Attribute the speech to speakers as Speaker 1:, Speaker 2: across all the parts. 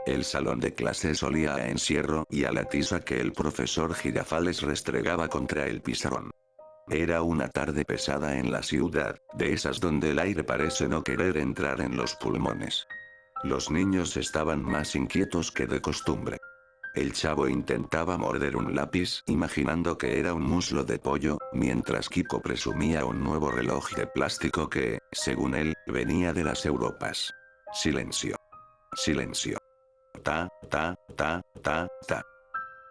Speaker 1: El salón de clases olía a encierro y a la tiza que el profesor Girafales restregaba contra el pizarrón. Era una tarde pesada en la ciudad, de esas donde el aire parece no querer entrar en los pulmones. Los niños estaban más inquietos que de costumbre. El chavo intentaba morder un lápiz imaginando que era un muslo de pollo, mientras Kiko presumía un nuevo reloj de plástico que, según él, venía de las Europas. Silencio. Silencio. Ta, ta, ta, ta, ta.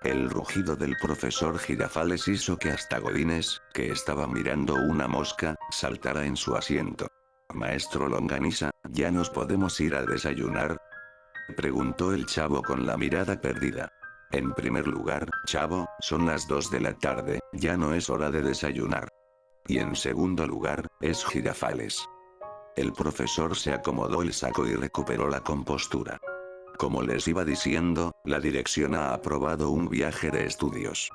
Speaker 1: El rugido del profesor Girafales hizo que hasta Godínez, que estaba mirando una mosca, saltara en su asiento. Maestro Longaniza, ¿ya nos podemos ir a desayunar? Preguntó el chavo con la mirada perdida. En primer lugar, chavo, son las 2 de la tarde, ya no es hora de desayunar. Y en segundo lugar, es Girafales. El profesor se acomodó el saco y recuperó la compostura. Como les iba diciendo, la dirección ha aprobado un viaje de estudios.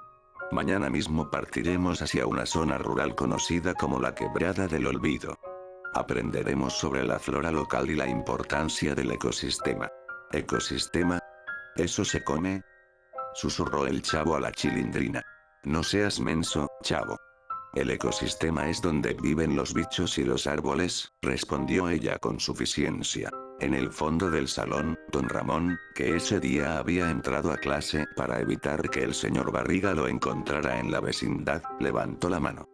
Speaker 1: Mañana mismo partiremos hacia una zona rural conocida como la Quebrada del Olvido. Aprenderemos sobre la flora local y la importancia del ecosistema. ¿Ecosistema? ¿Eso se come? Susurró el chavo a la Chilindrina. No seas menso, chavo. El ecosistema es donde viven los bichos y los árboles, respondió ella con suficiencia. En el fondo del salón, don Ramón, que ese día había entrado a clase para evitar que el señor Barriga lo encontrara en la vecindad, levantó la mano.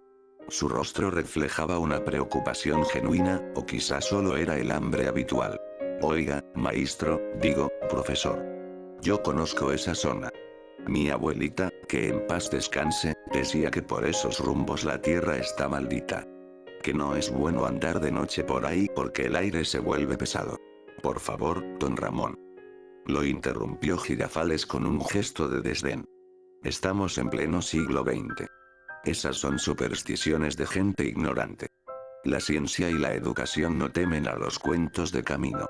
Speaker 1: Su rostro reflejaba una preocupación genuina, o quizá solo era el hambre habitual. Oiga, maestro, digo, profesor. Yo conozco esa zona. Mi abuelita, que en paz descanse, decía que por esos rumbos la tierra está maldita. Que no es bueno andar de noche por ahí porque el aire se vuelve pesado. Por favor, don Ramón. Lo interrumpió Girafales con un gesto de desdén. Estamos en pleno siglo XX. Esas son supersticiones de gente ignorante. La ciencia y la educación no temen a los cuentos de camino.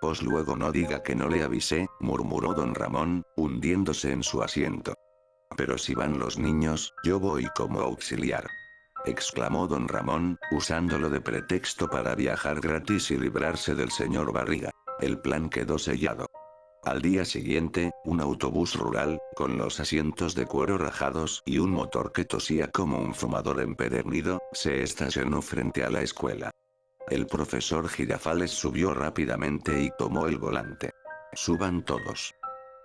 Speaker 1: Pues luego no diga que no le avisé, murmuró don Ramón, hundiéndose en su asiento. Pero si van los niños, yo voy como auxiliar. Exclamó don Ramón, usándolo de pretexto para viajar gratis y librarse del señor Barriga. El plan quedó sellado. Al día siguiente, un autobús rural, con los asientos de cuero rajados y un motor que tosía como un fumador empedernido, se estacionó frente a la escuela. El profesor Girafales subió rápidamente y tomó el volante. Suban todos.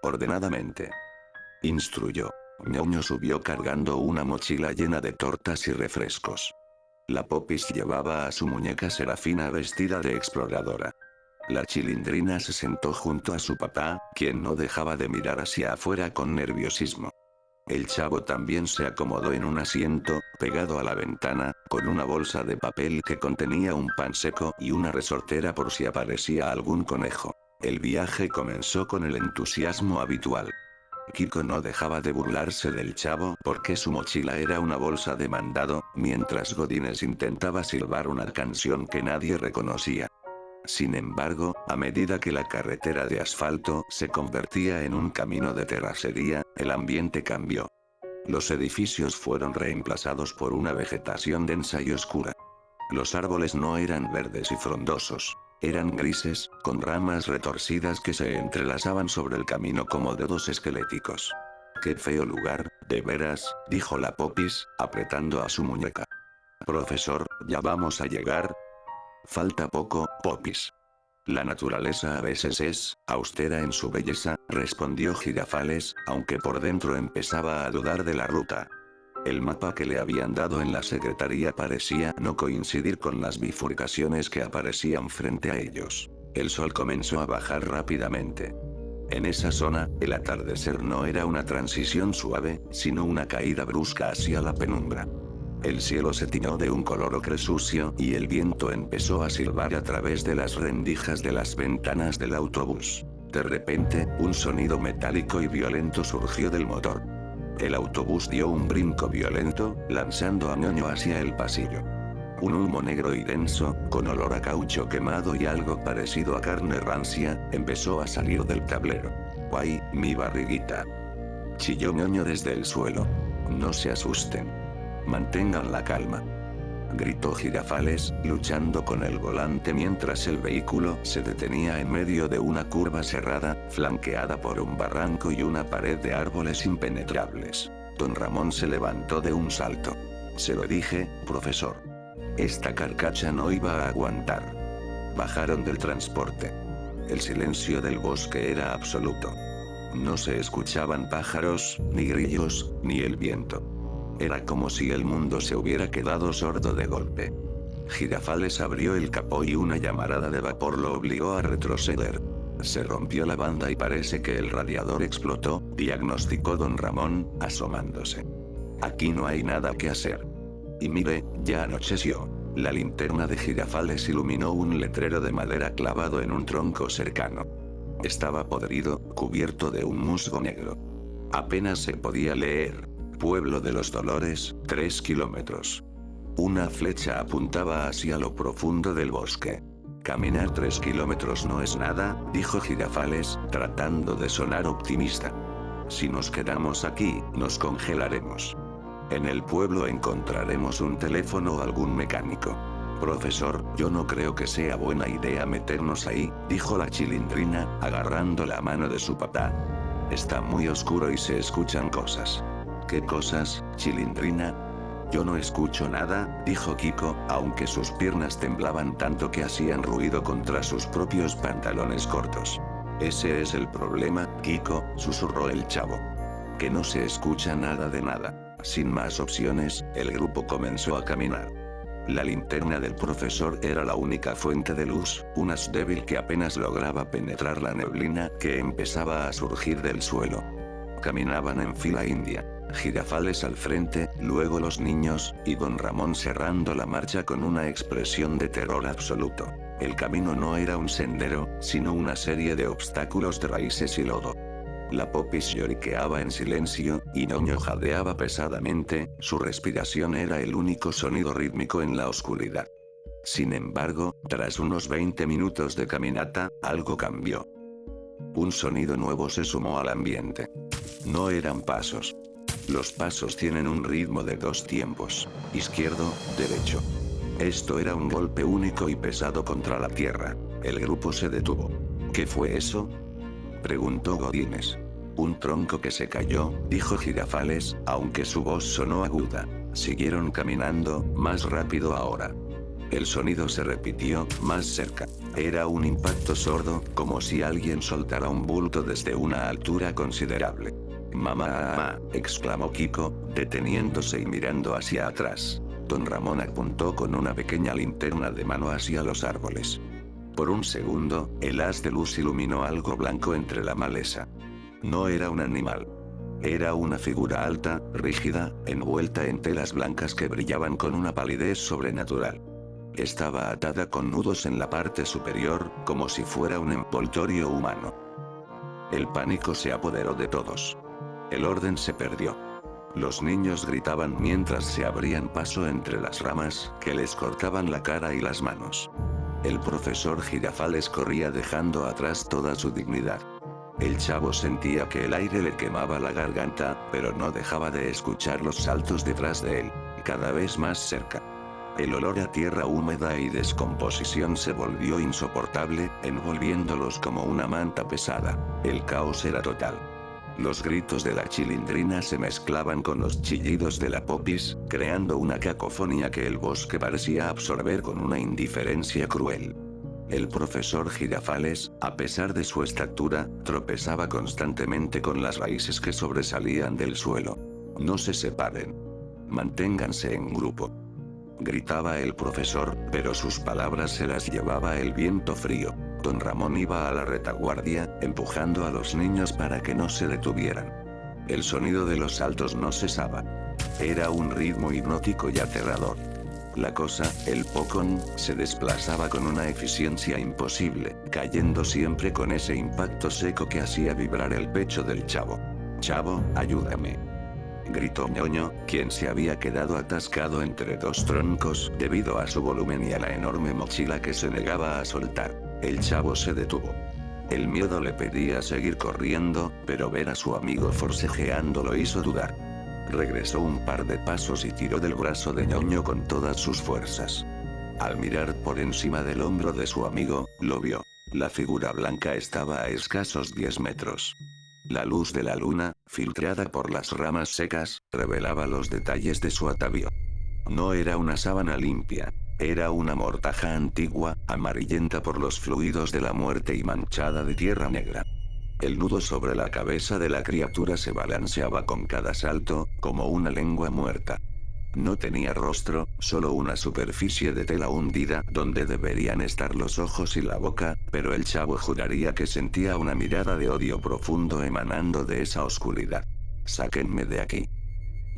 Speaker 1: Ordenadamente. Instruyó. Ñoño subió cargando una mochila llena de tortas y refrescos. La Popis llevaba a su muñeca Serafina vestida de exploradora. La Chilindrina se sentó junto a su papá, quien no dejaba de mirar hacia afuera con nerviosismo. El chavo también se acomodó en un asiento, pegado a la ventana, con una bolsa de papel que contenía un pan seco y una resortera por si aparecía algún conejo. El viaje comenzó con el entusiasmo habitual. Kiko no dejaba de burlarse del chavo porque su mochila era una bolsa de mandado, mientras Godínez intentaba silbar una canción que nadie reconocía. Sin embargo, a medida que la carretera de asfalto se convertía en un camino de terracería, el ambiente cambió. Los edificios fueron reemplazados por una vegetación densa y oscura. Los árboles no eran verdes y frondosos. Eran grises, con ramas retorcidas que se entrelazaban sobre el camino como dedos esqueléticos. «Qué feo lugar, de veras», dijo la Popis, apretando a su muñeca. «Profesor, ¿ya vamos a llegar?» «Falta poco, Popis». «La naturaleza a veces es austera en su belleza», respondió Girafales, aunque por dentro empezaba a dudar de la ruta. El mapa que le habían dado en la secretaría parecía no coincidir con las bifurcaciones que aparecían frente a ellos. El sol comenzó a bajar rápidamente. En esa zona, el atardecer no era una transición suave, sino una caída brusca hacia la penumbra. El cielo se tiñó de un color ocre sucio y el viento empezó a silbar a través de las rendijas de las ventanas del autobús. De repente, un sonido metálico y violento surgió del motor. El autobús dio un brinco violento, lanzando a Ñoño hacia el pasillo. Un humo negro y denso, con olor a caucho quemado y algo parecido a carne rancia, empezó a salir del tablero. «¡Guay, mi barriguita!», chilló Ñoño desde el suelo. «No se asusten. Mantengan la calma». gritó Girafales, luchando con el volante mientras el vehículo se detenía en medio de una curva cerrada, flanqueada por un barranco y una pared de árboles impenetrables. Don Ramón se levantó de un salto. Se lo dije, profesor. Esta carcacha no iba a aguantar. Bajaron del transporte. El silencio del bosque era absoluto. No se escuchaban pájaros, ni grillos, ni el viento. Era como si el mundo se hubiera quedado sordo de golpe. Girafales abrió el capó y una llamarada de vapor lo obligó a retroceder. Se rompió la banda y parece que el radiador explotó, diagnosticó don Ramón, asomándose. Aquí no hay nada que hacer. Y mire, ya anocheció. La linterna de Girafales iluminó un letrero de madera clavado en un tronco cercano. Estaba podrido, cubierto de un musgo negro. Apenas se podía leer. Pueblo de los Dolores, 3 kilómetros. Una flecha apuntaba hacia lo profundo del bosque. Caminar 3 kilómetros no es nada, dijo Girafales, tratando de sonar optimista. Si nos quedamos aquí, nos congelaremos. En el pueblo encontraremos un teléfono o algún mecánico. Profesor, yo no creo que sea buena idea meternos ahí, dijo la Chilindrina, agarrando la mano de su papá. Está muy oscuro y se escuchan cosas. ¿Qué cosas, Chilindrina? Yo no escucho nada, dijo Kiko, aunque sus piernas temblaban tanto que hacían ruido contra sus propios pantalones cortos. Ese es el problema, Kiko, susurró el chavo. Que no se escucha nada de nada. Sin más opciones, el grupo comenzó a caminar. La linterna del profesor era la única fuente de luz, un haz débil que apenas lograba penetrar la neblina que empezaba a surgir del suelo. Caminaban en fila india. Girafales al frente, luego los niños, y don Ramón cerrando la marcha con una expresión de terror absoluto. El camino no era un sendero, sino una serie de obstáculos de raíces y lodo. La Popis lloriqueaba en silencio, y Ñoño jadeaba pesadamente, su respiración era el único sonido rítmico en la oscuridad. Sin embargo, tras unos 20 minutos de caminata, algo cambió. Un sonido nuevo se sumó al ambiente. No eran pasos. Los pasos tienen un ritmo de 2 tiempos, izquierdo, derecho. Esto era un golpe único y pesado contra la tierra. El grupo se detuvo. ¿Qué fue eso?, preguntó Godínez. Un tronco que se cayó, dijo Girafales, aunque su voz sonó aguda. Siguieron caminando, más rápido ahora. El sonido se repitió, más cerca. Era un impacto sordo, como si alguien soltara un bulto desde una altura considerable. «Mamá», exclamó Kiko, deteniéndose y mirando hacia atrás. Don Ramón apuntó con una pequeña linterna de mano hacia los árboles. Por un segundo, el haz de luz iluminó algo blanco entre la maleza. No era un animal. Era una figura alta, rígida, envuelta en telas blancas que brillaban con una palidez sobrenatural. Estaba atada con nudos en la parte superior, como si fuera un envoltorio humano. El pánico se apoderó de todos. El orden se perdió. Los niños gritaban mientras se abrían paso entre las ramas, que les cortaban la cara y las manos. El profesor Girafales corría dejando atrás toda su dignidad. El chavo sentía que el aire le quemaba la garganta, pero no dejaba de escuchar los saltos detrás de él, cada vez más cerca. El olor a tierra húmeda y descomposición se volvió insoportable, envolviéndolos como una manta pesada. El caos era total. Los gritos de la Chilindrina se mezclaban con los chillidos de la Popis, creando una cacofonía que el bosque parecía absorber con una indiferencia cruel. El profesor Girafales, a pesar de su estatura, tropezaba constantemente con las raíces que sobresalían del suelo. «No se separen. Manténganse en grupo», gritaba el profesor, pero sus palabras se las llevaba el viento frío. Don Ramón iba a la retaguardia, empujando a los niños para que no se detuvieran. El sonido de los saltos no cesaba. Era un ritmo hipnótico y aterrador. La cosa, el Pocón, se desplazaba con una eficiencia imposible, cayendo siempre con ese impacto seco que hacía vibrar el pecho del chavo. «Chavo, ayúdame», gritó Ñoño, quien se había quedado atascado entre 2 troncos debido a su volumen y a la enorme mochila que se negaba a soltar. El chavo se detuvo. El miedo le pedía seguir corriendo, pero ver a su amigo forcejeando lo hizo dudar. Regresó un par de pasos y tiró del brazo de ñoño con todas sus fuerzas. Al mirar por encima del hombro de su amigo, lo vio. La figura blanca estaba a escasos 10 metros. La luz de la luna, filtrada por las ramas secas, revelaba los detalles de su atavío. No era una sábana limpia. Era una mortaja antigua, amarillenta por los fluidos de la muerte y manchada de tierra negra. El nudo sobre la cabeza de la criatura se balanceaba con cada salto, como una lengua muerta. No tenía rostro, solo una superficie de tela hundida donde deberían estar los ojos y la boca, pero el chavo juraría que sentía una mirada de odio profundo emanando de esa oscuridad. «Sáquenme de aquí»,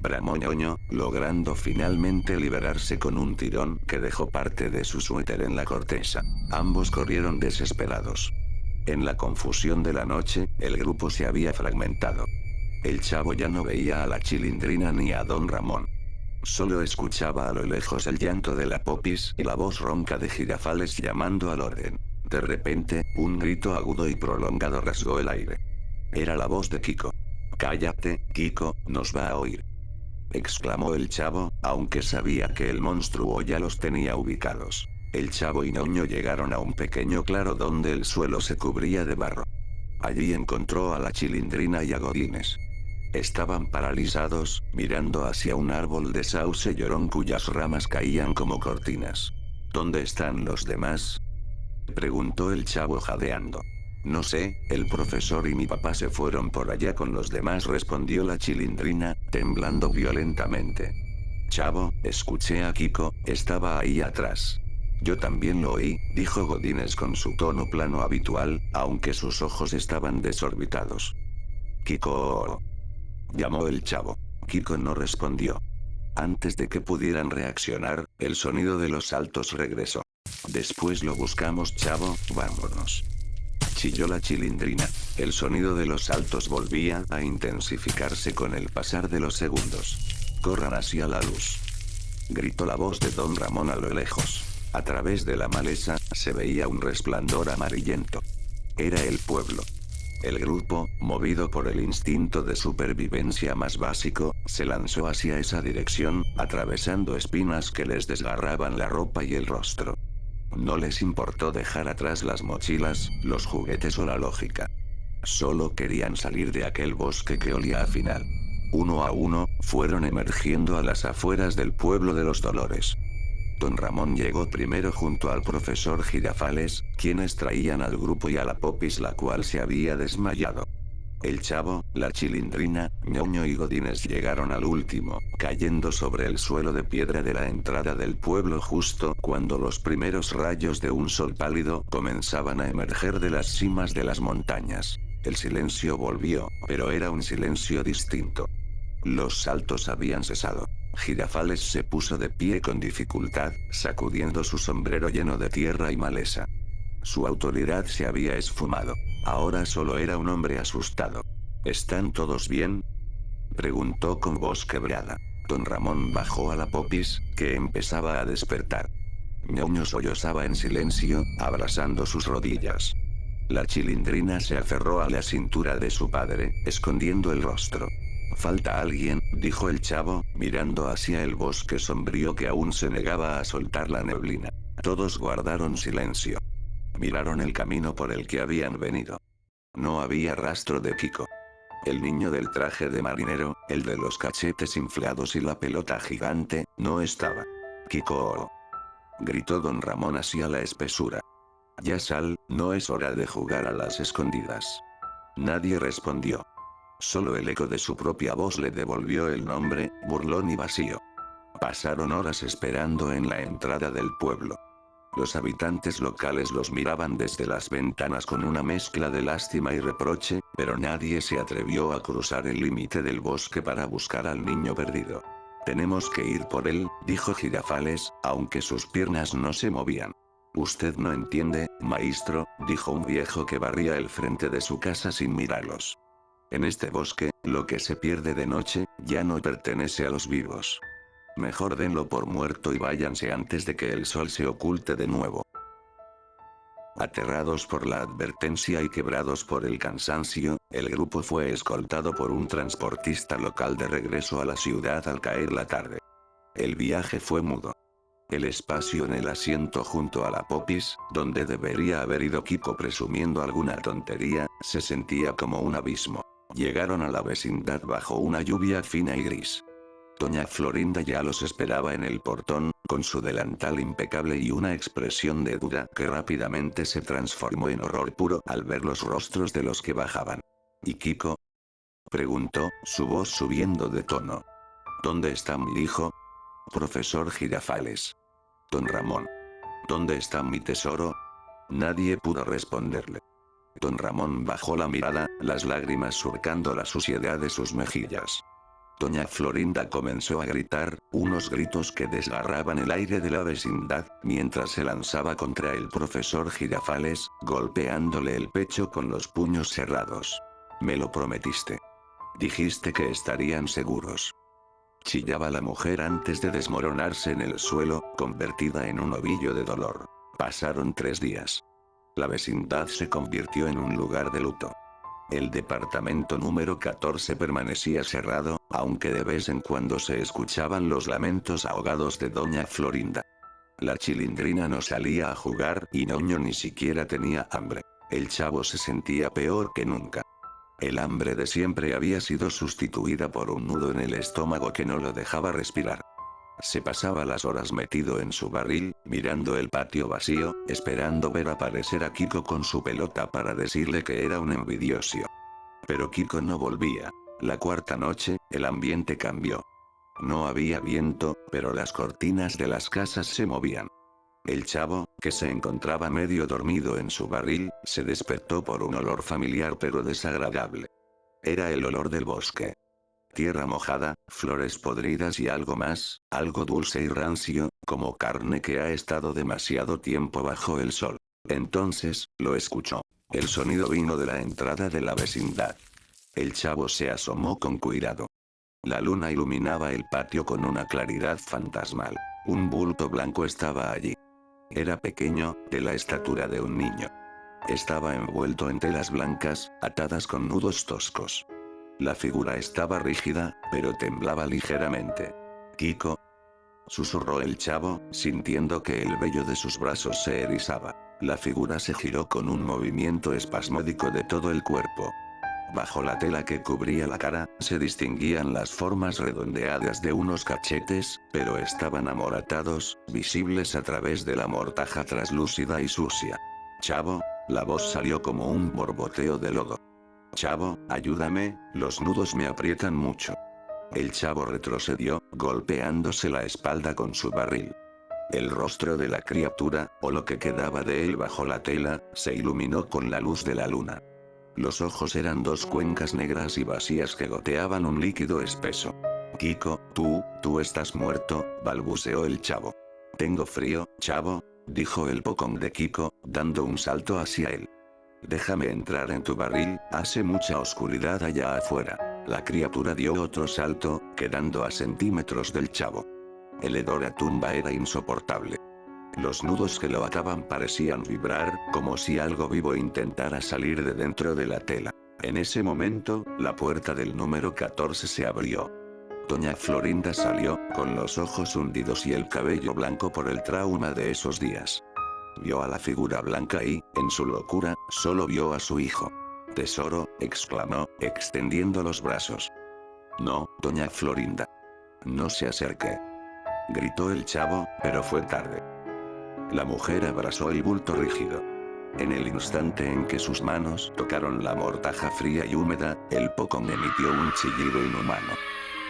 Speaker 1: bramó ñoño, logrando finalmente liberarse con un tirón que dejó parte de su suéter en la corteza. Ambos corrieron desesperados. En la confusión de la noche, el grupo se había fragmentado. El chavo ya no veía a la Chilindrina ni a Don Ramón. Solo escuchaba a lo lejos el llanto de la Popis y la voz ronca de Girafales llamando al orden. De repente, un grito agudo y prolongado rasgó el aire. Era la voz de Kiko. «Cállate, Kiko, nos va a oír», exclamó el chavo, aunque sabía que el monstruo ya los tenía ubicados. El chavo y ñoño llegaron a un pequeño claro donde el suelo se cubría de barro. Allí encontró a la Chilindrina y a Godínez. Estaban paralizados, mirando hacia un árbol de sauce llorón cuyas ramas caían como cortinas. «¿Dónde están los demás?», preguntó el chavo jadeando. «No sé, el profesor y mi papá se fueron por allá con los demás», respondió la Chilindrina, temblando violentamente. «Chavo, escuché a Kiko, estaba ahí atrás». «Yo también lo oí», dijo Godínez con su tono plano habitual, aunque sus ojos estaban desorbitados. «Kiko», llamó el chavo. Kiko no respondió. Antes de que pudieran reaccionar, el sonido de los saltos regresó. «Después lo buscamos, chavo, vámonos», chilló la Chilindrina. El sonido de los saltos volvía a intensificarse con el pasar de los segundos. «Corran hacia la luz», gritó la voz de Don Ramón a lo lejos. A través de la maleza, se veía un resplandor amarillento. Era el pueblo. El grupo, movido por el instinto de supervivencia más básico, se lanzó hacia esa dirección, atravesando espinas que les desgarraban la ropa y el rostro. No les importó dejar atrás las mochilas, los juguetes o la lógica. Solo querían salir de aquel bosque que olía a final. Uno a uno, fueron emergiendo a las afueras del pueblo de los Dolores. Don Ramón llegó primero junto al profesor Girafales, quienes traían al grupo y a la Popis, la cual se había desmayado. El chavo, la Chilindrina, ñoño y Godínez llegaron al último, cayendo sobre el suelo de piedra de la entrada del pueblo justo cuando los primeros rayos de un sol pálido comenzaban a emerger de las cimas de las montañas. El silencio volvió, pero era un silencio distinto. Los saltos habían cesado. Girafales se puso de pie con dificultad, sacudiendo su sombrero lleno de tierra y maleza. Su autoridad se había esfumado. Ahora solo era un hombre asustado. «¿Están todos bien?», preguntó con voz quebrada. Don Ramón bajó a la Popis, que empezaba a despertar. ñoño sollozaba en silencio, abrazando sus rodillas. La Chilindrina se aferró a la cintura de su padre, escondiendo el rostro. «Falta alguien», dijo el chavo, mirando hacia el bosque sombrío que aún se negaba a soltar la neblina. Todos guardaron silencio. Miraron el camino por el que habían venido. No había rastro de Kiko. El niño del traje de marinero, el de los cachetes inflados y la pelota gigante, no estaba. «Kiko», gritó Don Ramón hacia la espesura. «Ya sal, no es hora de jugar a las escondidas». Nadie respondió. Solo el eco de su propia voz le devolvió el nombre, burlón y vacío. Pasaron horas esperando en la entrada del pueblo. Los habitantes locales los miraban desde las ventanas con una mezcla de lástima y reproche, pero nadie se atrevió a cruzar el límite del bosque para buscar al niño perdido. «Tenemos que ir por él», dijo Girafales, aunque sus piernas no se movían. «Usted no entiende, maestro», dijo un viejo que barría el frente de su casa sin mirarlos. «En este bosque, lo que se pierde de noche, ya no pertenece a los vivos. Mejor denlo por muerto y váyanse antes de que el sol se oculte de nuevo». Aterrados por la advertencia y quebrados por el cansancio, el grupo fue escoltado por un transportista local de regreso a la ciudad al caer la tarde. El viaje fue mudo. El espacio en el asiento junto a la popis, donde debería haber ido Kiko presumiendo alguna tontería, se sentía como un abismo. Llegaron a la vecindad bajo una lluvia fina y gris. Doña Florinda ya los esperaba en el portón, con su delantal impecable y una expresión de duda que rápidamente se transformó en horror puro al ver los rostros de los que bajaban. ¿Y Kiko?, preguntó, su voz subiendo de tono. ¿Dónde está mi hijo? Profesor Girafales. Don Ramón. ¿Dónde está mi tesoro? Nadie pudo responderle. Don Ramón bajó la mirada, las lágrimas surcando la suciedad de sus mejillas. Doña Florinda comenzó a gritar, unos gritos que desgarraban el aire de la vecindad, mientras se lanzaba contra el profesor Girafales, golpeándole el pecho con los puños cerrados. Me lo prometiste. Dijiste que estarían seguros. Chillaba la mujer antes de desmoronarse en el suelo, convertida en un ovillo de dolor. Pasaron 3 días. La vecindad se convirtió en un lugar de luto. El departamento número 14 permanecía cerrado, aunque de vez en cuando se escuchaban los lamentos ahogados de Doña Florinda. La Chilindrina no salía a jugar y Noño ni siquiera tenía hambre. El Chavo se sentía peor que nunca. El hambre de siempre había sido sustituida por un nudo en el estómago que no lo dejaba respirar. Se pasaba las horas metido en su barril, mirando el patio vacío, esperando ver aparecer a Kiko con su pelota para decirle que era un envidioso. Pero Kiko no volvía. La cuarta noche, el ambiente cambió. No había viento, pero las cortinas de las casas se movían. El Chavo, que se encontraba medio dormido en su barril, se despertó por un olor familiar pero desagradable. Era el olor del bosque. Tierra mojada, flores podridas y algo más, algo dulce y rancio, como carne que ha estado demasiado tiempo bajo el sol. Entonces, lo escuchó. El sonido vino de la entrada de la vecindad. El Chavo se asomó con cuidado. La luna iluminaba el patio con una claridad fantasmal. Un bulto blanco estaba allí. Era pequeño, de la estatura de un niño. Estaba envuelto en telas blancas, atadas con nudos toscos. La figura estaba rígida, pero temblaba ligeramente. «Kiko», susurró el Chavo, sintiendo que el vello de sus brazos se erizaba. La figura se giró con un movimiento espasmódico de todo el cuerpo. Bajo la tela que cubría la cara, se distinguían las formas redondeadas de unos cachetes, pero estaban amoratados, visibles a través de la mortaja traslúcida y sucia. «Chavo», la voz salió como un borboteo de lodo. «Chavo, ayúdame, los nudos me aprietan mucho». El Chavo retrocedió, golpeándose la espalda con su barril. El rostro de la criatura, o lo que quedaba de él bajo la tela, se iluminó con la luz de la luna. Los ojos eran 2 cuencas negras y vacías que goteaban un líquido espeso. «Kiko, tú estás muerto», balbuceó el Chavo. «Tengo frío, Chavo», dijo el Pokón de Kiko, dando un salto hacia él. «Déjame entrar en tu barril, hace mucha oscuridad allá afuera». La criatura dio otro salto, quedando a centímetros del Chavo. El hedor a tumba era insoportable. Los nudos que lo ataban parecían vibrar, como si algo vivo intentara salir de dentro de la tela. En ese momento, la puerta del número 14 se abrió. Doña Florinda salió, con los ojos hundidos y el cabello blanco por el trauma de esos días. Vio a la figura blanca y, en su locura, solo vio a su hijo. «Tesoro», exclamó, extendiendo los brazos. «No, doña Florinda. No se acerque», gritó el Chavo, pero fue tarde. La mujer abrazó el bulto rígido. En el instante en que sus manos tocaron la mortaja fría y húmeda, el Pokón emitió un chillido inhumano.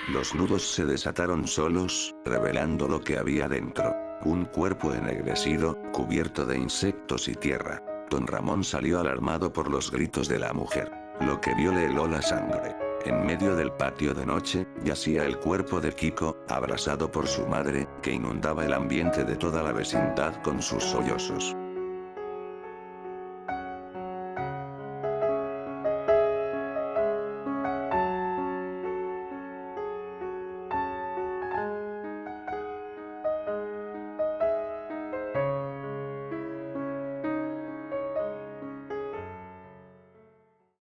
Speaker 1: Los nudos se desataron solos, revelando lo que había dentro. Un cuerpo ennegrecido, cubierto de insectos y tierra. Don Ramón salió alarmado por los gritos de la mujer. Lo que vio le heló la sangre. En medio del patio de noche, yacía el cuerpo de Kiko, abrazado por su madre, que inundaba el ambiente de toda la vecindad con sus sollozos.